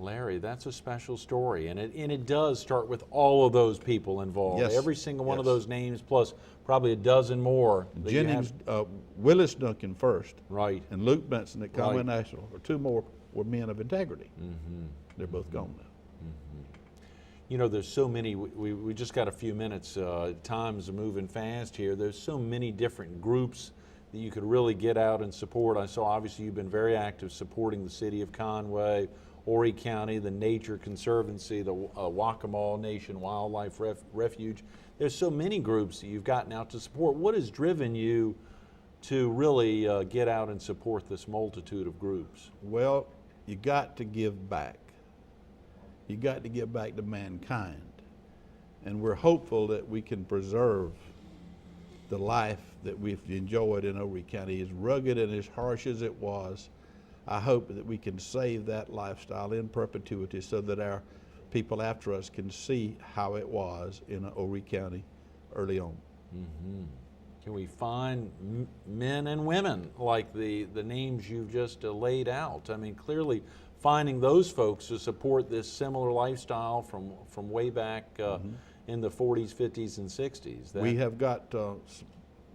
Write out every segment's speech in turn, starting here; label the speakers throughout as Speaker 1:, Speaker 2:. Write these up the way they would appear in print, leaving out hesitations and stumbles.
Speaker 1: Larry, that's a special story, and it does start with all of those people involved.
Speaker 2: Yes.
Speaker 1: Every single one of
Speaker 2: Yes.
Speaker 1: those names, plus probably a dozen more. that you
Speaker 2: Jennings,
Speaker 1: have-
Speaker 2: Willis Duncan first,
Speaker 1: Right.
Speaker 2: and Luke Benson at Conway
Speaker 1: Right.
Speaker 2: National, or two more, were men of integrity. They're both gone now.
Speaker 1: You know, there's so many, we just got a few minutes, time's moving fast here. There's so many different groups that you could really get out and support. I saw obviously you've been very active supporting the city of Conway, Horry County, the Nature Conservancy, the Waccamaw Nation Wildlife Refuge. There's so many groups that you've gotten out to support. What has driven you to really get out and support this multitude of groups?
Speaker 2: Well, you got to give back. You got to give back to mankind. And we're hopeful that we can preserve the life that we've enjoyed in Horry County. As rugged and as harsh as it was, I hope that we can save that lifestyle in perpetuity so that our people after us can see how it was in Horry County early on.
Speaker 1: Can we find men and women like the names you've just laid out? I mean, clearly finding those folks to support this similar lifestyle from way back in the 40s, 50s, and 60s.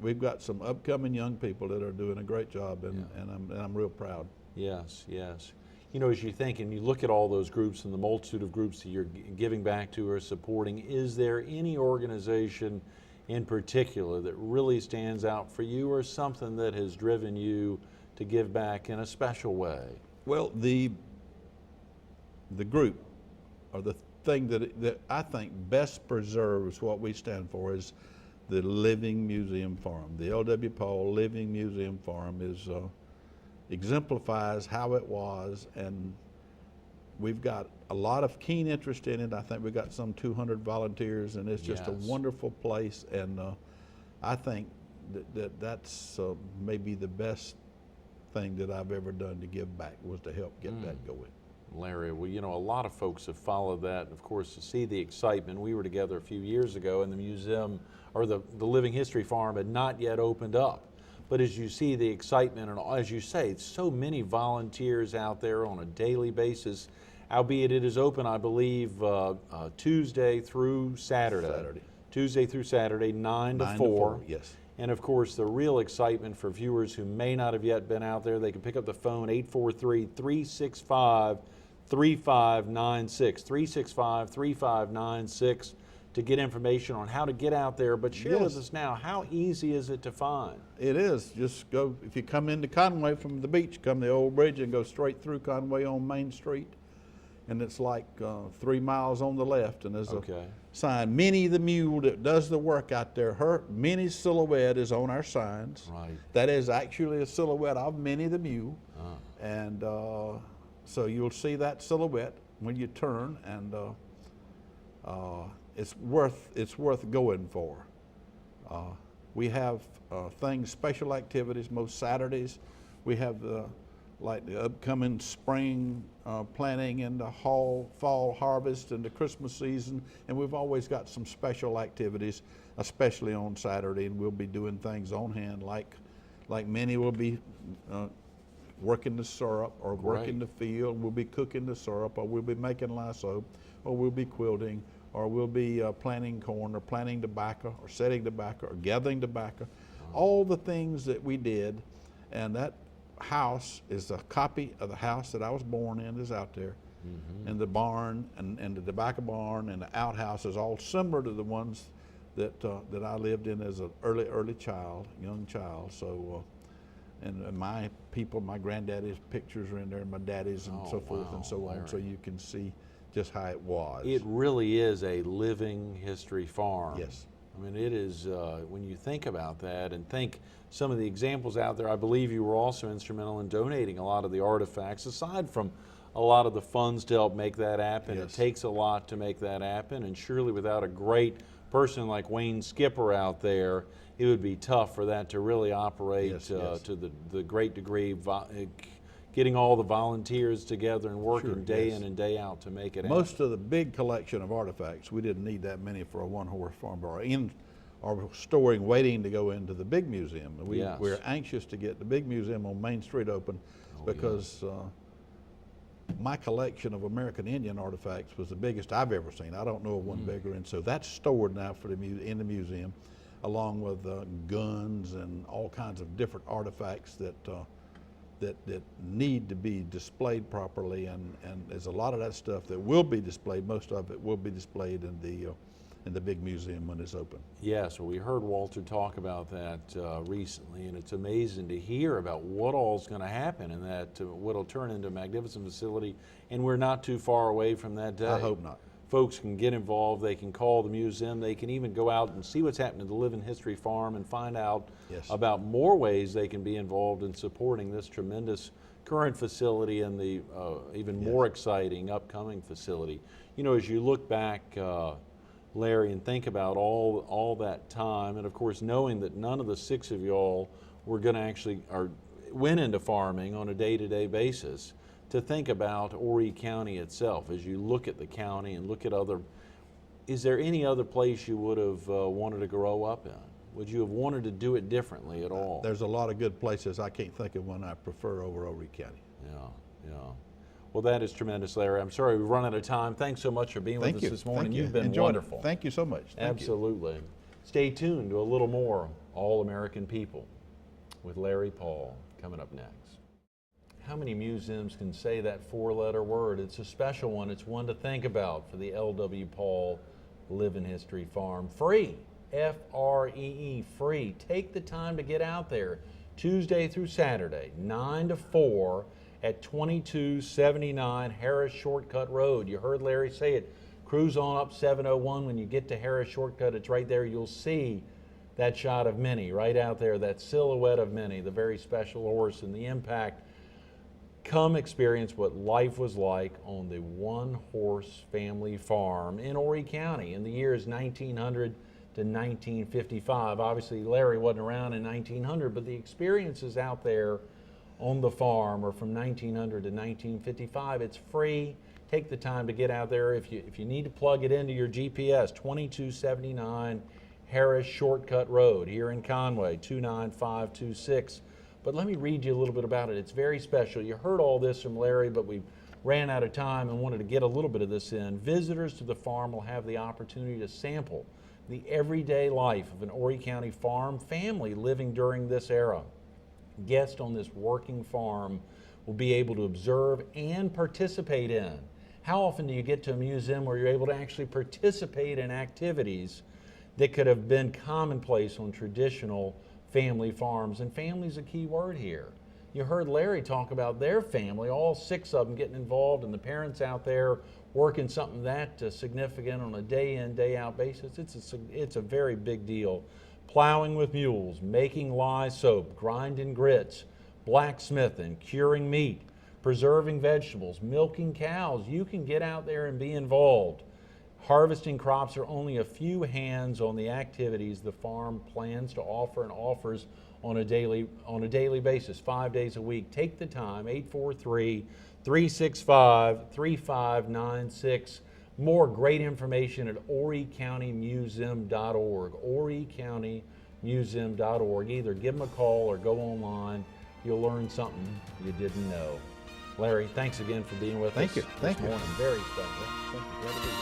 Speaker 2: We've got some upcoming young people that are doing a great job, and I'm real proud.
Speaker 1: Yes, yes. You know, as you think and you look at all those groups and the multitude of groups that you're giving back to or supporting, is there any organization in particular that really stands out for you, or something that has driven you to give back in a special way?
Speaker 2: Well, the group, or the thing that I think best preserves what we stand for, is the Living Museum Farm. The L.W. Paul Living Museum Farm exemplifies how it was, and we've got a lot of keen interest in it. I think we've got some 200 volunteers, and it's just a wonderful place, and I think that's maybe the best thing that I've ever done to give back, was to help get that going.
Speaker 1: Larry, well, you know, a lot of folks have followed that, of course, to see the excitement. We were together a few years ago, and the museum, or the Living History Farm, had not yet opened up. But as you see the excitement, and as you say, so many volunteers out there on a daily basis, albeit it is open, I believe, Tuesday through Saturday. Tuesday through Saturday, 9 to 4.
Speaker 2: Yes.
Speaker 1: And of course, the real excitement for viewers who may not have yet been out there, they can pick up the phone, 843-365-3596, 365-3596, to get information on how to get out there. But share with us now, how easy is it to find?
Speaker 2: It is. Just go, if you come into Conway from the beach, come the old bridge and go straight through Conway on Main Street. And it's like 3 miles on the left, and there's a sign, Minnie the Mule, that does the work out there. Minnie's silhouette is on our signs.
Speaker 1: Right.
Speaker 2: That is actually a silhouette of Minnie the Mule. And so you'll see that silhouette when you turn, and it's worth going for. We have things, special activities, most Saturdays. We have like the upcoming spring planting and the fall harvest and the Christmas season, and we've always got some special activities, especially on Saturday, and we'll be doing things on hand, like Minnie will be working the syrup, or working the field. We'll be cooking the syrup, or we'll be making lye soap, or we'll be quilting, or we'll be planting corn, or planting tobacco, or setting tobacco, or gathering tobacco. All the things that we did, and that house is a copy of the house that I was born in, is out there. And the barn and the tobacco barn and the outhouse is all similar to the ones that I lived in as an early young child. So and my people, my granddaddy's pictures are in there, and my daddy's, and so forth and so on, so you can see just how it was.
Speaker 1: It really is a living history farm.
Speaker 2: Yes.
Speaker 1: I mean, it is, when you think about that and think some of the examples out there, I believe you were also instrumental in donating a lot of the artifacts, aside from a lot of the funds to help make that happen. It takes a lot to make that happen, and surely without a great person like Wayne Skipper out there, it would be tough for that to really operate to the great degree, getting all the volunteers together and working day in and day out to make it happen.
Speaker 2: Most of the big collection of artifacts, we didn't need that many for a one-horse farm, or storing, waiting to go into the big museum. We're anxious to get the big museum on Main Street open, because my collection of American Indian artifacts was the biggest I've ever seen. I don't know of one bigger, and so that's stored now for in the museum, along with guns and all kinds of different artifacts that need to be displayed properly, and there's a lot of that stuff that will be displayed. Most of it will be displayed in the big museum when it's open.
Speaker 1: Yes, well, we heard Walter talk about that recently, and it's amazing to hear about what all's going to happen and that what'll turn into a magnificent facility, and we're not too far away from that day.
Speaker 2: I hope not.
Speaker 1: Folks can get involved, they can call the museum, they can even go out and see what's happening at the Living History Farm and find out about more ways they can be involved in supporting this tremendous current facility and the even more exciting upcoming facility. You know, as you look back, Larry, and think about all that time, and of course knowing that none of the six of y'all were going to actually went into farming on a day-to-day basis, to think about Horry County itself as you look at the county and look at is there any other place you would have wanted to grow up in? Would you have wanted to do it differently at all?
Speaker 2: There's a lot of good places. I can't think of one I prefer over Horry County.
Speaker 1: Yeah. Well, that is tremendous, Larry. I'm sorry we've run out of time. Thanks so much for being with us this morning. You've been wonderful.
Speaker 2: Thank you so much.
Speaker 1: Absolutely. Stay tuned to a little more All-American People with Larry Paul coming up next. How many museums can say that four-letter word? It's a special one. It's one to think about for the L.W. Paul Living History Farm. Free, F-R-E-E, free. Take the time to get out there. Tuesday through Saturday, 9 to 4 at 2279 Harris Shortcut Road. You heard Larry say it. Cruise on up 701. When you get to Harris Shortcut, it's right there. You'll see that shot of Minnie right out there, that silhouette of Minnie, the very special horse, and the impact. Come experience what life was like on the one-horse family farm in Horry County in the years 1900 to 1955. Obviously, Larry wasn't around in 1900, but the experiences out there on the farm are from 1900 to 1955. It's free. Take the time to get out there. If you need to plug it into your GPS, 2279 Harris Shortcut Road here in Conway, 29526. But let me read you a little bit about it. It's very special. You heard all this from Larry, but we ran out of time and wanted to get a little bit of this in. Visitors to the farm will have the opportunity to sample the everyday life of an Horry County farm family living during this era. Guests on this working farm will be able to observe and participate in. How often do you get to a museum where you're able to actually participate in activities that could have been commonplace on traditional family farms? And family's a key word here. You heard Larry talk about their family, all six of them getting involved, and the parents out there working something that significant on a day in, day out basis. It's a very big deal. Plowing with mules, making lye soap, grinding grits, blacksmithing, curing meat, preserving vegetables, milking cows. You can get out there and be involved. Harvesting crops are only a few hands on the activities the farm plans to offer and offers on a daily basis, 5 days a week. Take the time, 843-365-3596. More great information at horrycountymuseum.org, horrycountymuseum.org. Either give them a call or go online. You'll learn something you didn't know. Larry, thanks again for being with us this morning.
Speaker 2: Thank you.
Speaker 1: Very special. Thank you. Glad to be here.